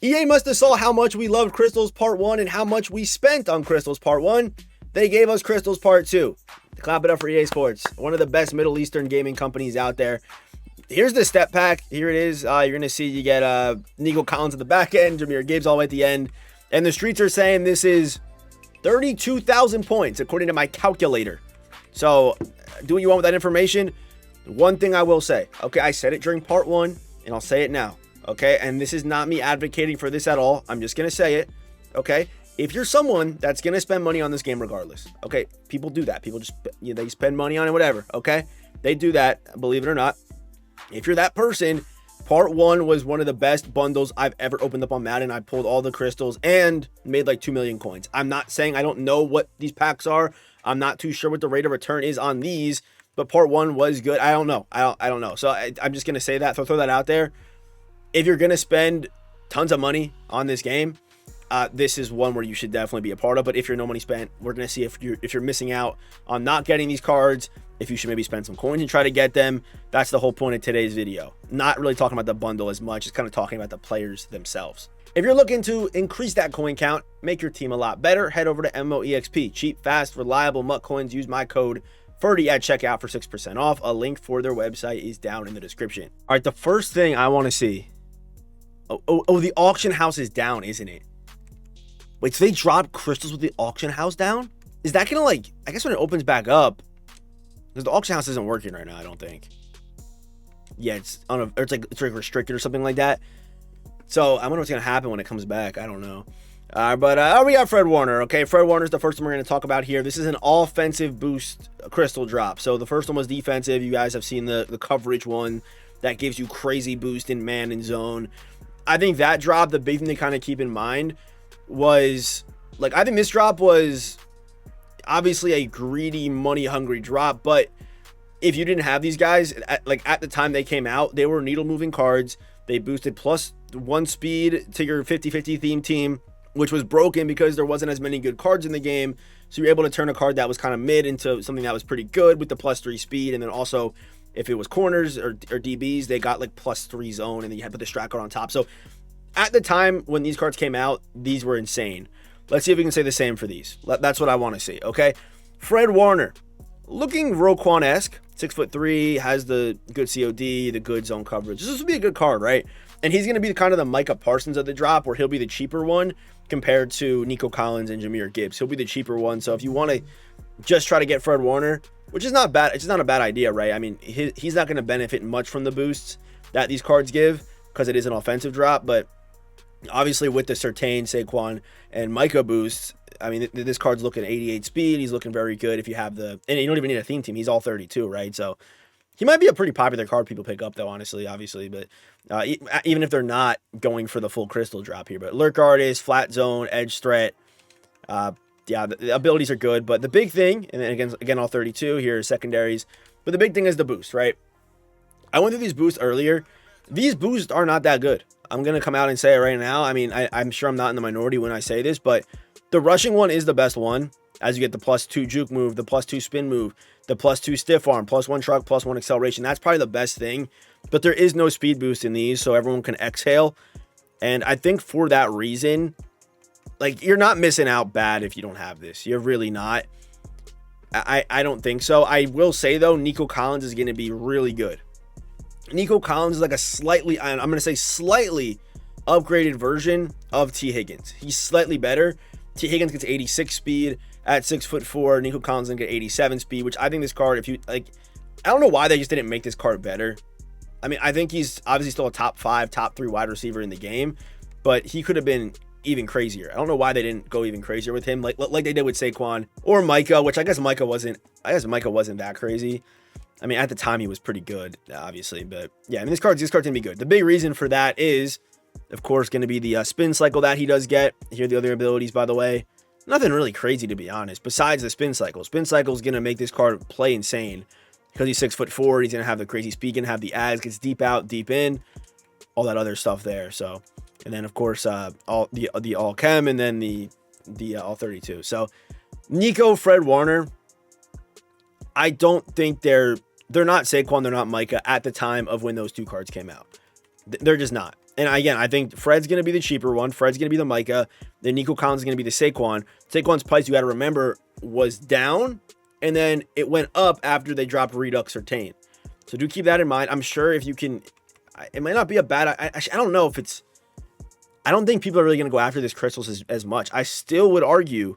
EA must have saw how much we loved Crystals Part 1 and how much we spent on Crystals Part 1. They gave us Crystals Part 2. Clap it up for EA Sports, one of the best Middle Eastern gaming companies out there. Here's the step pack. Here it is. You're going to see you get Nico Collins at the back end, Jahmyr Gibbs all the way at the end. And the streets are saying this is 32,000 points, according to my calculator. So, do what you want with that information. One thing I will say, okay, I said it during Part 1, and I'll say it now, okay? And this is not me advocating for this at all. I'm just going to say it, okay? If you're someone that's going to spend money on this game regardless, okay? People do that. People just, they spend money on it, whatever, okay? They do that, believe it or not. If you're that person, Part 1 was one of the best bundles I've ever opened up on Madden. I pulled all the crystals and made like 2 million coins. I'm not saying I don't know what these packs are. I'm not too sure what the rate of return is on these, but Part 1 was good. I don't know. I don't know. So I'm just going to say that. So throw that out there. If you're going to spend tons of money on this game, this is one where you should definitely be a part of. But if you're no money spent, we're going to see if you're missing out on not getting these cards, if you should maybe spend some coins and try to get them. That's the whole point of today's video. Not really talking about the bundle as much, just kind of talking about the players themselves. If you're looking to increase that coin count, make your team a lot better, head over to MMOEXP. Cheap, fast, reliable MUT coins. Use my code FERDY at checkout for 6% off. A link for their website is down in the description. All right, the first thing I want to see. Oh, the auction house is down, isn't it? Wait, so they dropped crystals with the auction house down? Is that gonna, like, I guess when it opens back up, because the auction house isn't working right now, I don't think. Yeah, it's like restricted or something like that. So I wonder what's gonna happen when it comes back. I don't know. But we got Fred Warner. Okay, Fred Warner's the first one we're gonna talk about here. This is an offensive boost crystal drop. So the first one was defensive. You guys have seen the coverage one that gives you crazy boost in man and zone. I think that drop, the big thing to kind of keep in mind was, like, I think this drop was obviously a greedy, money hungry drop, but if you didn't have these guys at the time they came out, they were needle moving cards. They boosted +1 speed to your 50-50 theme team, which was broken because there wasn't as many good cards in the game. So you're able to turn a card that was kind of mid into something that was pretty good with the +3 speed. And then also, if it was corners or DBs, they got like +3 zone, and then you had to put the strat card on top. So at the time when these cards came out, these were insane. Let's see if we can say the same for these. That's what I want to see, okay? Fred Warner, looking Roquan-esque, 6'3", has the good COD, the good zone coverage. This would be a good card, right? And he's going to be kind of the Micah Parsons of the drop, where he'll be the cheaper one compared to Nico Collins and Jahmyr Gibbs. He'll be the cheaper one. So if you want to just try to get Fred Warner, which is not bad, it's not a bad idea, right? I mean, he's not going to benefit much from the boosts that these cards give because it is an offensive drop, but obviously with the Surtain, Saquon, and Micah boosts, I mean, this card's looking 88 speed. He's looking very good if you have and you don't even need a theme team. He's all 32, right? So he might be a pretty popular card people pick up, though, honestly, obviously. But even if they're not going for the full crystal drop here. But Lurk Artist, Flat Zone, Edge Threat, yeah, the abilities are good. But the big thing, and then again, all 32 here is secondaries. But the big thing is the boost, right? I went through these boosts earlier. These boosts are not that good. I'm going to come out and say it right now. I mean, I'm sure I'm not in the minority when I say this, but the rushing one is the best one, as you get the +2 juke move, the +2 spin move, the +2 stiff arm, +1 truck, +1 acceleration. That's probably the best thing, but there is no speed boost in these, so everyone can exhale. And I think for that reason, like, you're not missing out bad if you don't have this. You're really not. I don't think so. I will say, though, Nico Collins is going to be really good. Nico Collins is like a slightly, I'm going to say slightly upgraded version of T. Higgins. He's slightly better. T. Higgins gets 86 speed at 6'4". Nico Collins can get 87 speed, which I think this card, if you like, I don't know why they just didn't make this card better. I mean, I think he's obviously still a top 5, top 3 wide receiver in the game, but he could have been even crazier. I don't know why they didn't go even crazier with him, like they did with Saquon or Micah, which I guess Micah wasn't that crazy. I mean, at the time he was pretty good, obviously, but yeah, I mean, this card's gonna be good. The big reason for that is, of course, going to be the spin cycle that he does get. Here are the other abilities, by the way. Nothing really crazy, to be honest, besides the spin cycle. Spin cycle is going to make this card play insane because he's 6'4". He's going to have the crazy speed, going to have the ads, gets deep out, deep in, all that other stuff there. So, and then of course, all the all chem, and then the all 32. So, Nico, Fred Warner, I don't think they're not Saquon, they're not Micah at the time of when those two cards came out. They're just not. And again, I think Fred's going to be the cheaper one. Fred's going to be the Micah. Then Nico Collins is going to be the Saquon. Saquon's price, you got to remember, was down, and then it went up after they dropped Redux or Tane. So do keep that in mind. I'm sure if you can, it might not be a bad, I don't know if it's, I don't think people are really going to go after this crystals as much. I still would argue,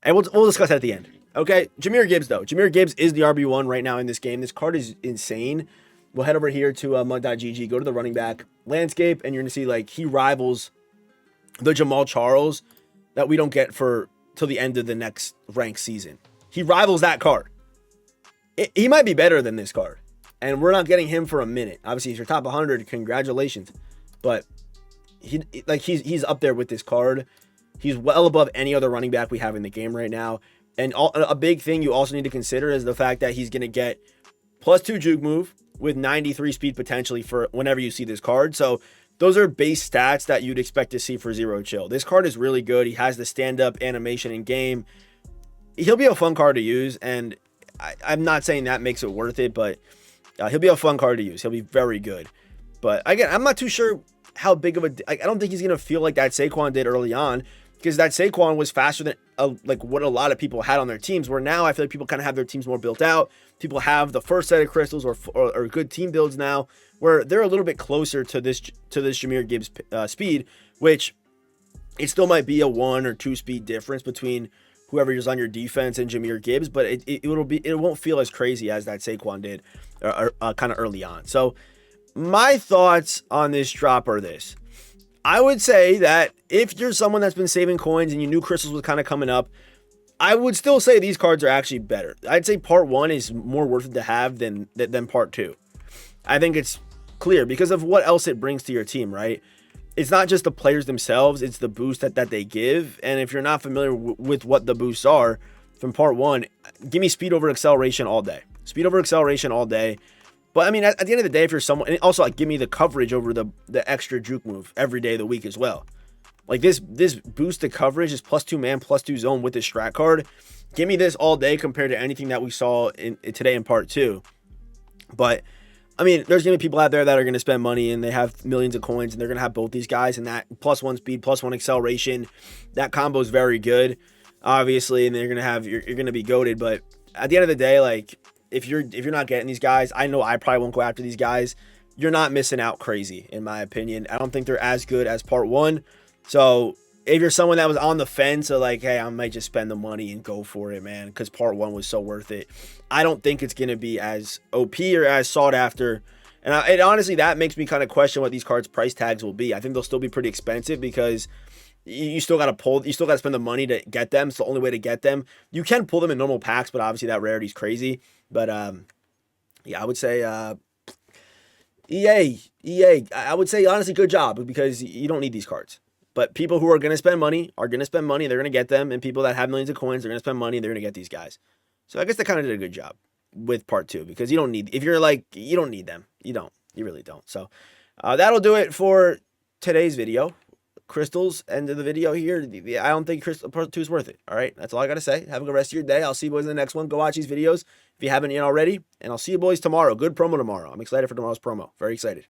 and we'll discuss that at the end. Okay, Jahmyr Gibbs, though. Jahmyr Gibbs is the RB1 right now in this game. This card is insane. We'll head over here to mud.gg, go to the running back landscape, and you're going to see, like, he rivals the Jamal Charles that we don't get for till the end of the next ranked season. He rivals that card. He might be better than this card, and we're not getting him for a minute. Obviously, he's your top 100. Congratulations. But he's up there with this card. He's well above any other running back we have in the game right now. And a big thing you also need to consider is the fact that he's going to get +2 juke move with 93 speed potentially for whenever you see this card. So those are base stats that you'd expect to see for Zero Chill. This card is really good. He has the stand-up animation in game. He'll be a fun card to use, and I'm not saying that makes it worth it, but he'll be a fun card to use. He'll be very good. But again, I'm not too sure how big of a... I don't think he's going to feel like that Saquon did early on, because that Saquon was faster than like what a lot of people had on their teams, where now I feel like people kind of have their teams more built out. People have the first set of crystals or good team builds now, where they're a little bit closer to this Jahmyr Gibbs speed, which it still might be a 1 or 2 speed difference between whoever is on your defense and Jahmyr Gibbs, but it won't feel as crazy as that Saquon did kind of early on. So my thoughts on this drop are this. I would say that if you're someone that's been saving coins and you knew crystals was kind of coming up, I would still say these cards are actually better. I'd say part 1 is more worth it to have than part 2. I think it's clear because of what else it brings to your team, right? It's not just the players themselves, it's the boost that they give. And if you're not familiar with what the boosts are from part 1, give me speed over acceleration all day. Speed over acceleration all day. But I mean, at the end of the day, if you're someone, and also like give me the coverage over the extra juke move every day of the week as well. Like this boost to coverage is +2 man, +2 zone with this strat card. Give me this all day compared to anything that we saw today in part 2. But I mean, there's gonna be people out there that are gonna spend money and they have millions of coins and they're gonna have both these guys, and that +1 speed, +1 acceleration, that combo is very good, obviously, and you're gonna be goated. But at the end of the day, like, if you're not getting these guys, I know I probably won't go after these guys. You're not missing out crazy, in my opinion. I don't think they're as good as part 1. So if you're someone that was on the fence of like, hey, I might just spend the money and go for it, man, because part 1 was so worth it, I don't think it's going to be as OP or as sought after. And honestly, that makes me kind of question what these cards' price tags will be. I think they'll still be pretty expensive because you still got to spend the money to get them. It's the only way to get them. You can pull them in normal packs, but obviously that rarity is crazy. But yeah, I would say EA, I would say honestly, good job, because you don't need these cards. But people who are going to spend money are going to spend money. They're going to get them. And people that have millions of coins, they're going to spend money. They're going to get these guys. So I guess they kind of did a good job with part 2, because you don't need, if you're like, you don't need them. You really don't. So that'll do it for today's video. Crystals, end of the video here. I don't think Crystal part 2 is worth it. All right. That's all I got to say. Have a good rest of your day. I'll see you boys in the next one. Go watch these videos if you haven't yet already. And I'll see you boys tomorrow. Good promo tomorrow. I'm excited for tomorrow's promo. Very excited.